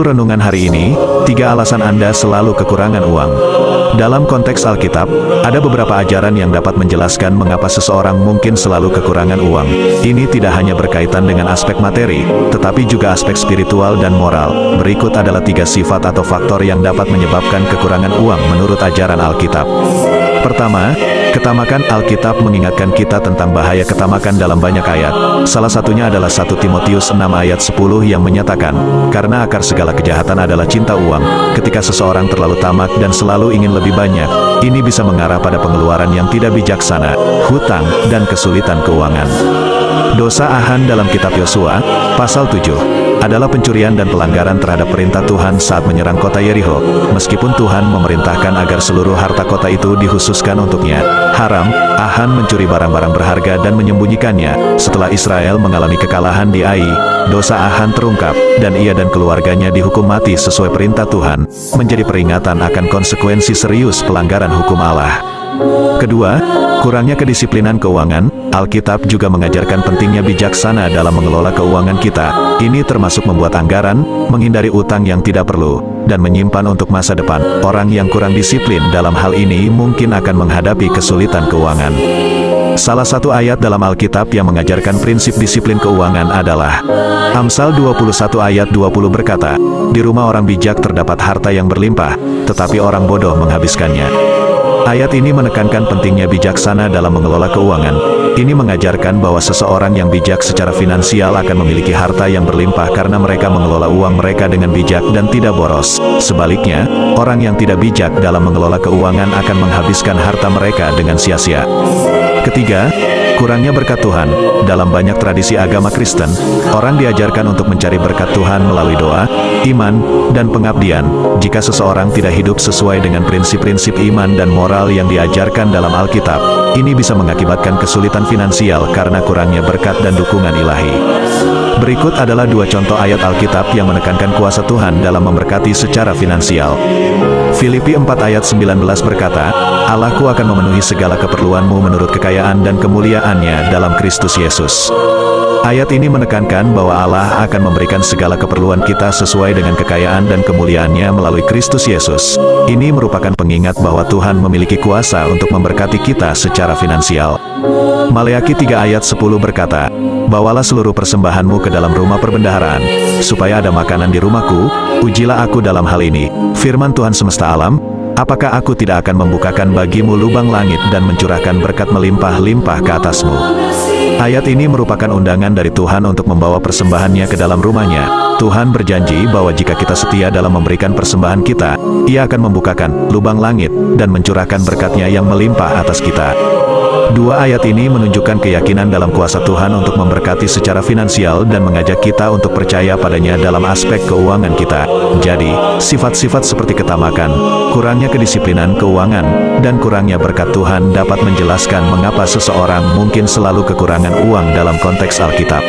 Judul renungan hari ini, 3 alasan Anda selalu kekurangan uang. Dalam konteks Alkitab, ada beberapa ajaran yang dapat menjelaskan mengapa seseorang mungkin selalu kekurangan uang. Ini tidak hanya berkaitan dengan aspek materi, tetapi juga aspek spiritual dan moral. Berikut adalah 3 sifat atau faktor yang dapat menyebabkan kekurangan uang menurut ajaran Alkitab. Pertama, ketamakan. Alkitab mengingatkan kita tentang bahaya ketamakan dalam banyak ayat. Salah satunya adalah 1 Timotius 6 ayat 10 yang menyatakan, karena akar segala kejahatan adalah cinta uang. Ketika seseorang terlalu tamak dan selalu ingin lebih banyak, ini bisa mengarah pada pengeluaran yang tidak bijaksana, hutang, dan kesulitan keuangan. Dosa Achan dalam kitab Yosua, pasal 7, adalah pencurian dan pelanggaran terhadap perintah Tuhan saat menyerang kota Yerikho. Meskipun Tuhan memerintahkan agar seluruh harta kota itu dikhususkan untuknya, haram, Achan mencuri barang-barang berharga dan menyembunyikannya. Setelah Israel mengalami kekalahan di Ai, dosa Achan terungkap, dan ia dan keluarganya dihukum mati sesuai perintah Tuhan, menjadi peringatan akan konsekuensi serius pelanggaran hukum Allah. Kedua, kurangnya kedisiplinan keuangan. Alkitab juga mengajarkan pentingnya bijaksana dalam mengelola keuangan kita. Ini termasuk membuat anggaran, menghindari utang yang tidak perlu, dan menyimpan untuk masa depan. Orang yang kurang disiplin dalam hal ini mungkin akan menghadapi kesulitan keuangan. Salah satu ayat dalam Alkitab yang mengajarkan prinsip disiplin keuangan adalah Amsal 21 ayat 20 berkata, "Di rumah orang bijak terdapat harta yang berlimpah, tetapi orang bodoh menghabiskannya." Ayat ini menekankan pentingnya bijaksana dalam mengelola keuangan. Ini mengajarkan bahwa seseorang yang bijak secara finansial akan memiliki harta yang berlimpah karena mereka mengelola uang mereka dengan bijak dan tidak boros. Sebaliknya, orang yang tidak bijak dalam mengelola keuangan akan menghabiskan harta mereka dengan sia-sia. Ketiga, kurangnya berkat Tuhan. Dalam banyak tradisi agama Kristen, orang diajarkan untuk mencari berkat Tuhan melalui doa, iman, dan pengabdian. Jika seseorang tidak hidup sesuai dengan prinsip-prinsip iman dan moral yang diajarkan dalam Alkitab, ini bisa mengakibatkan kesulitan finansial karena kurangnya berkat dan dukungan ilahi. Berikut adalah 2 contoh ayat Alkitab yang menekankan kuasa Tuhan dalam memberkati secara finansial. Filipi 4 ayat 19 berkata, "Allahku akan memenuhi segala keperluanmu menurut kekayaan dan kemuliaannya dalam Kristus Yesus." Ayat ini menekankan bahwa Allah akan memberikan segala keperluan kita sesuai dengan kekayaan dan kemuliaannya melalui Kristus Yesus. Ini merupakan pengingat bahwa Tuhan memiliki kuasa untuk memberkati kita secara finansial. Maleakhi 3 ayat 10 berkata, "Bawalah seluruh persembahanmu ke dalam rumah perbendaharaan, supaya ada makanan di rumahku, ujilah aku dalam hal ini, firman Tuhan semesta alam, apakah aku tidak akan membukakan bagimu lubang langit dan mencurahkan berkat melimpah-limpah ke atasmu." Ayat ini merupakan undangan dari Tuhan untuk membawa persembahannya ke dalam rumahnya. Tuhan berjanji bahwa jika kita setia dalam memberikan persembahan kita, Ia akan membukakan lubang langit dan mencurahkan berkatnya yang melimpah atas kita. 2 ayat ini menunjukkan keyakinan dalam kuasa Tuhan untuk memberkati secara finansial dan mengajak kita untuk percaya padanya dalam aspek keuangan kita. Jadi, sifat-sifat seperti ketamakan, kurangnya kedisiplinan keuangan, dan kurangnya berkat Tuhan dapat menjelaskan mengapa seseorang mungkin selalu kekurangan uang dalam konteks Alkitab.